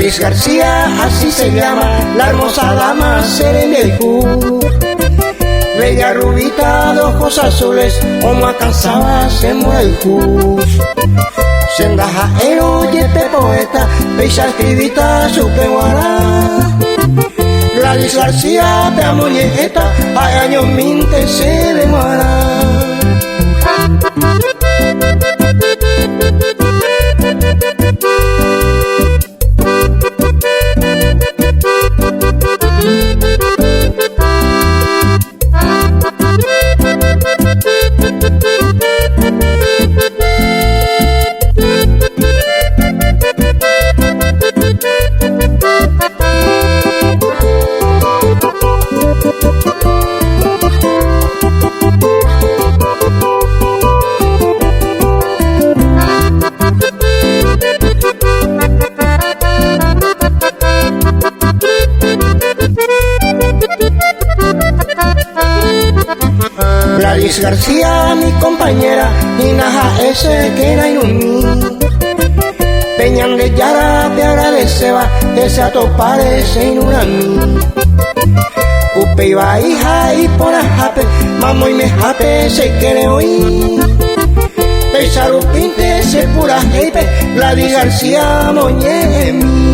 Gladys García, así se llama, la hermosa dama Seremiejú. Bella rubita de ojos azules, como alcanzaba se muelju. Sendaja eroyete poeta, peisa escribita su peguara. Gladys García, te amo yeta, hay años minte se demora. Gladys García, mi compañera, y naja ese que era inumí. Peñan de Yara te agradeceba, que se atopare se inunami. Upe iba hija y por ajape, mamo y me jate se quiere oír. Peisa pinte se pura heipe, Gladys García moñemi.